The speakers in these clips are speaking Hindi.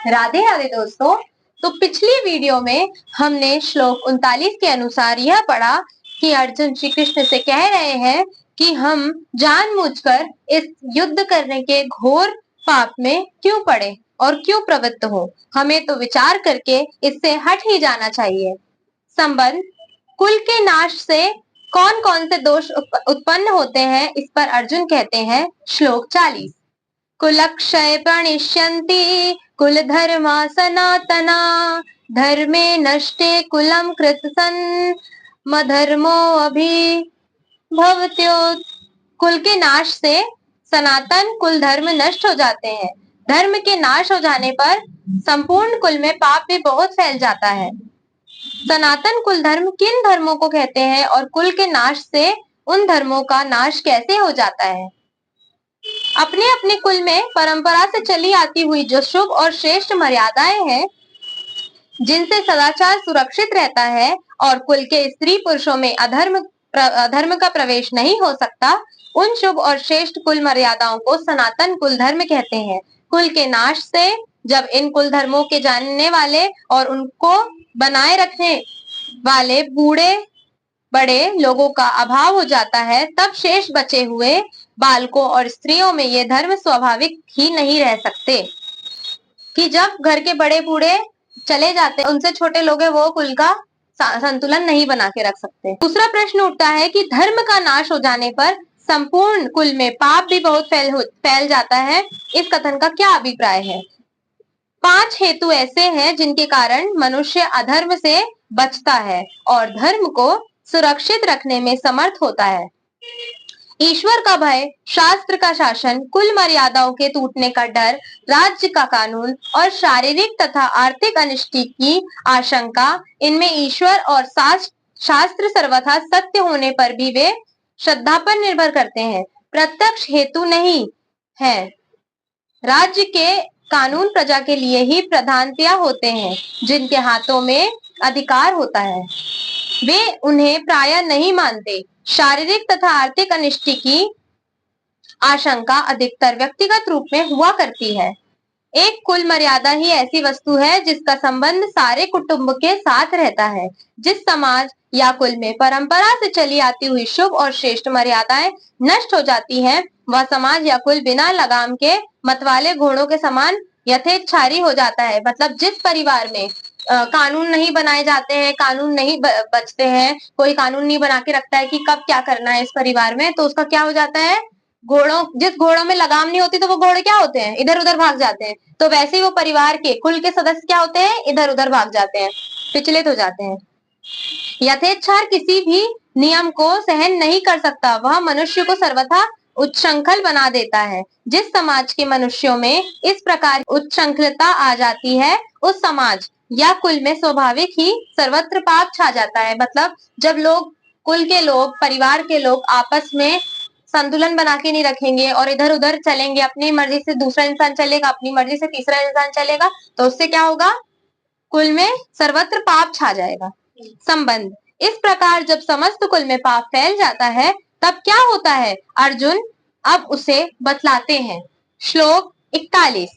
राधे राधे दोस्तों। तो पिछली वीडियो में हमने श्लोक 39 के अनुसार यह पढ़ा कि अर्जुन श्री कृष्ण से कह रहे हैं कि हम जानबूझकर इस युद्ध करने के घोर पाप में क्यों पड़े और क्यों प्रवृत्त हो, हमें तो विचार करके इससे हट ही जाना चाहिए। संबंध कुल के नाश से कौन कौन से दोष उत्पन्न होते हैं, इस पर अर्जुन कहते हैं श्लोक 40। कुलक्षय प्रणिष्यन्ति कुल धर्मा सनातना धर्मे नष्टे कुलम कृत सन् मधर्मो अभिभवत्यो। कुल के नाश से सनातन कुल धर्म नष्ट हो जाते हैं। धर्म के नाश हो जाने पर संपूर्ण कुल में पाप भी बहुत फैल जाता है। सनातन कुल धर्म किन धर्मों को कहते हैं और कुल के नाश से उन धर्मों का नाश कैसे हो जाता है? अपने अपने कुल में परंपरा से चली आती हुई जो शुभ और श्रेष्ठ मर्यादाएं हैं, जिनसे सदाचार सुरक्षित रहता है और कुल के स्त्री पुरुषों में अधर्म का प्रवेश नहीं हो सकता, उन शुभ और श्रेष्ठ कुल मर्यादाओं को सनातन कुल धर्म कहते हैं। कुल के नाश से जब इन कुल धर्मों के जानने वाले और उनको बनाए रखने वाले बूढ़े बड़े लोगों का अभाव हो जाता है, तब शेष बचे हुए बालकों और स्त्रियों में ये धर्म स्वाभाविक ही नहीं रह सकते कि जब घर के बड़े बूढ़े चले जाते हैं, उनसे छोटे लोग हैं, वो कुल का संतुलन नहीं बना के रख सकते। दूसरा प्रश्न उठता है कि धर्म का नाश हो जाने पर संपूर्ण कुल में पाप भी बहुत फैल जाता है। इस कथन का क्या अभिप्राय है? 5 हेतु ऐसे हैं जिनके कारण मनुष्य अधर्म से बचता है और धर्म को सुरक्षित रखने में समर्थ होता है। ईश्वर का भय, शास्त्र का शासन, कुल मर्यादाओं के टूटने का डर, राज्य का कानून और शारीरिक तथा आर्थिक अनिष्टि की आशंका। इनमें ईश्वर और शास्त्र सर्वथा सत्य होने पर भी वे श्रद्धा पर निर्भर करते हैं, प्रत्यक्ष हेतु नहीं है। राज्य के कानून प्रजा के लिए ही प्रधानतया होते हैं, जिनके हाथों में अधिकार होता है वे उन्हें प्रायः नहीं मानते। शारीरिक तथा आर्थिक अनिष्टि की आशंका अधिकतर व्यक्तिगत रूप में हुआ करती है। एक कुल मर्यादा ही ऐसी वस्तु है जिसका संबंध सारे कुटुंब के साथ रहता है। जिस समाज या कुल में परंपरा से चली आती हुई शुभ और श्रेष्ठ मर्यादाएं नष्ट हो जाती हैं, वह समाज या कुल बिना लगाम के मतवाले घोड़ों के समान यथेच्छारी हो जाता है। मतलब जिस परिवार में कानून नहीं बनाए जाते हैं, कानून नहीं बचते हैं, कोई कानून नहीं बना के रखता है कि कब क्या करना है इस परिवार में, तो उसका क्या हो जाता है? जिस घोड़ों में लगाम नहीं होती तो वो घोड़े क्या होते हैं? इधर उधर भाग जाते हैं। तो वैसे ही वो परिवार के कुल के सदस्य क्या होते हैं? इधर उधर भाग जाते हैं, विचलित हो जाते हैं। यथेच्छार किसी भी नियम को सहन नहीं कर सकता, वह मनुष्य को सर्वथा उच्छृंखल बना देता है। जिस समाज के मनुष्यों में इस प्रकार उच्छृंखलता आ जाती है, उस समाज या कुल में स्वाभाविक ही सर्वत्र पाप छा जाता है। मतलब जब लोग, कुल के लोग, परिवार के लोग आपस में संतुलन बना के नहीं रखेंगे और इधर उधर चलेंगे, अपनी मर्जी से दूसरा इंसान चलेगा, अपनी मर्जी से तीसरा इंसान चलेगा, तो उससे क्या होगा? कुल में सर्वत्र पाप छा जाएगा। संबंध इस प्रकार जब समस्त कुल में पाप फैल जाता है, तब क्या होता है? अर्जुन अब उसे बतलाते हैं। श्लोक 41।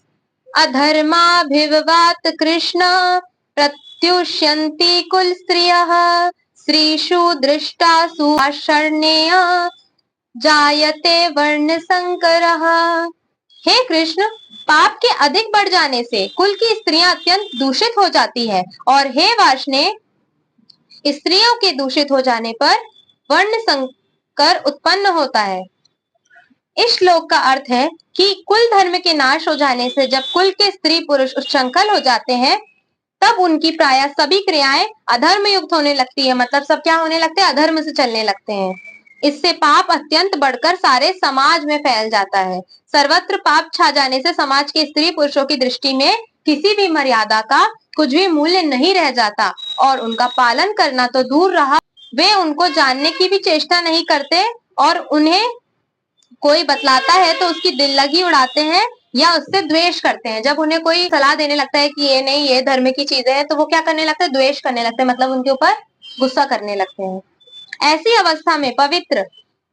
अधर्माभिवात कृष्ण प्रत्युष्यन्ति कुल स्त्रियः स्त्रीषु दृष्टासु आषण्येय जायते वर्ण संकरः। हे कृष्ण, पाप के अधिक बढ़ जाने से कुल की स्त्रियां अत्यंत दूषित हो जाती है और हे वार्ष्णेय, स्त्रियों के दूषित हो जाने पर वर्ण संकर उत्पन्न होता है। इस श्लोक का अर्थ है कि कुल धर्म के नाश हो जाने से जब कुल के स्त्री पुरुष उच्छृंखल हो जाते हैं, तब उनकी प्रायः सभी क्रियाएं अधर्म युक्त होने लगती है। मतलब सब क्या होने लगते हैं? अधर्म से चलने लगते हैं। इससे पाप अत्यंत बढ़कर सारे समाज में फैल जाता है। सर्वत्र पाप छा जाने से समाज के स्त्री पुरुषों की दृष्टि में किसी भी मर्यादा का कुछ भी मूल्य नहीं रह जाता और उनका पालन करना तो दूर रहा, वे उनको जानने की भी चेष्टा नहीं करते और उन्हें कोई बतलाता है तो उसकी दिल लगी उड़ाते हैं या उससे द्वेष करते हैं। जब उन्हें कोई सलाह देने लगता है कि ये नहीं, ये धर्म की चीजें हैं, तो वो क्या करने लगते हैं? द्वेष करने लगते हैं, मतलब उनके ऊपर गुस्सा करने लगते हैं। ऐसी अवस्था में पवित्र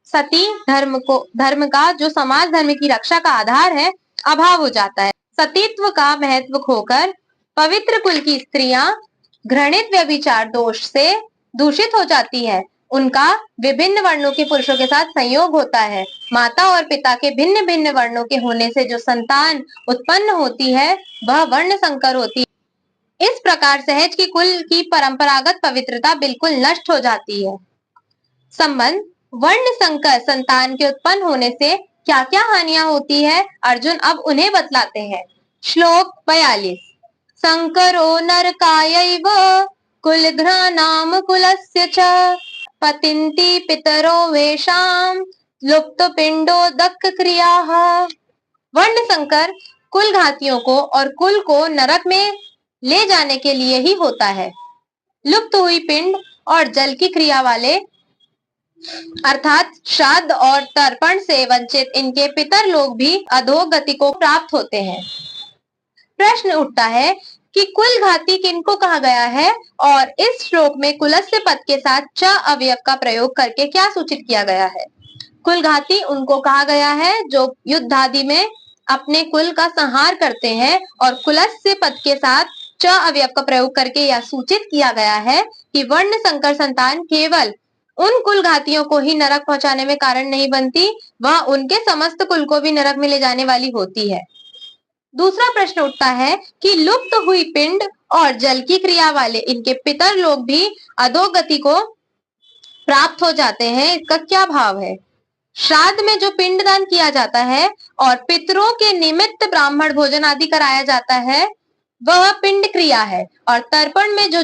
सती धर्म का, जो समाज धर्म की रक्षा का आधार है, अभाव हो जाता है। सतीत्व का महत्व खोकर पवित्र कुल की स्त्रियां घृणित व्यभिचार दोष से दूषित हो जाती है। उनका विभिन्न वर्णों के पुरुषों के साथ संयोग होता है। माता और पिता के भिन्न भिन्न वर्णों के होने से जो संतान उत्पन्न होती है वह वर्ण संकर होती है। इस प्रकार सहज की कुल की परंपरागत पवित्रता बिल्कुल नष्ट हो जाती है। संबंध वर्ण संकर संतान के उत्पन्न होने से क्या क्या हानियां होती है, अर्जुन अब उन्हें बतलाते हैं। श्लोक 42। संकरो नरकायैव कुलघ्राणाम कुलस्य च पतिन्ति पितरो वेषाम लुप्त पिंडोदक क्रियाः। वर्ण संकर कुल घातियों को और कुल को नरक में ले जाने के लिए ही होता है। लुप्त हुई पिंड और जल की क्रिया वाले अर्थात श्राद्ध और तर्पण से वंचित इनके पितर लोग भी अधोगति को प्राप्त होते हैं। प्रश्न उठता है कि कुल घाती किनको कहा गया है और इस श्लोक में कुलस्य पद के साथ च अवयव का प्रयोग करके क्या सूचित किया गया है। कुल घाती उनको कहा गया है जो युद्ध आदि में अपने कुल का संहार करते हैं, और कुलस्य पद के साथ च अवयव का प्रयोग करके यह सूचित किया गया है कि वर्ण संकर संतान केवल उन कुल घातियों को ही नरक पहुंचाने में कारण नहीं बनती, वह उनके समस्त कुल को भी नरक में ले जाने वाली होती है। दूसरा प्रश्न उठता है कि लुप्त हुई पिंड और जल की क्रिया वाले इनके पितर लोग भी अधोगति को प्राप्त हो जाते हैं, इसका क्या भाव है। श्राद्ध में जो पिंडदान किया जाता है और पितरों के निमित्त ब्राह्मण भोजन आदि कराया जाता है वह पिंड क्रिया है, और तर्पण में जो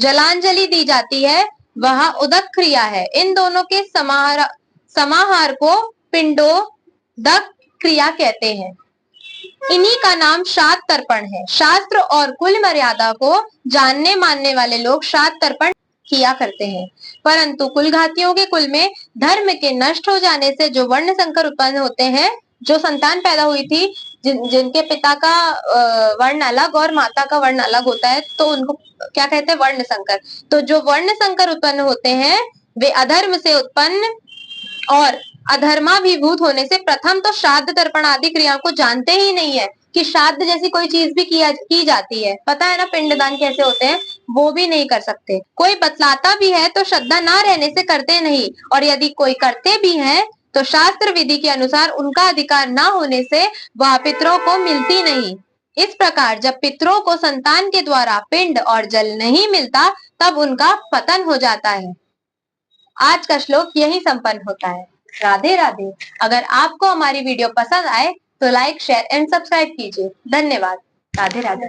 जलांजलि दी जाती है वह उदक क्रिया है। इन दोनों के समाहार को पिंडोदक क्रिया कहते हैं। इन्हीं का नाम श्राद्ध तर्पण है। शास्त्र और कुल मर्यादा को जानने मानने वाले लोग श्राद्ध तर्पण किया करते हैं, परंतु कुल घातियों के कुल में धर्म के नष्ट हो जाने से जो वर्ण संकर उत्पन्न होते हैं, जो संतान पैदा हुई थी जिनके पिता का वर्ण अलग और माता का वर्ण अलग होता है, तो उनको क्या कहते हैं, वर्ण संकर। तो जो वर्ण संकर उत्पन्न होते हैं वे अधर्म से उत्पन्न और अधर्माभिभूत होने से प्रथम तो श्राद्ध तर्पण आदि क्रियाओं को जानते ही नहीं है कि श्राद्ध जैसी कोई चीज भी की जाती है। पता है ना पिंडदान कैसे होते हैं, वो भी नहीं कर सकते। कोई बतलाता भी है तो श्रद्धा ना रहने से करते नहीं, और यदि कोई करते भी हैं तो शास्त्र विधि के अनुसार उनका अधिकार ना होने से वह पितरों को मिलती नहीं। इस प्रकार जब पितरों को संतान के द्वारा पिंड और जल नहीं मिलता तब उनका पतन हो जाता है। आज का श्लोक यही संपन्न होता है। राधे राधे। अगर आपको हमारी वीडियो पसंद आए तो लाइक, शेयर एंड सब्सक्राइब कीजिए। धन्यवाद। राधे राधे।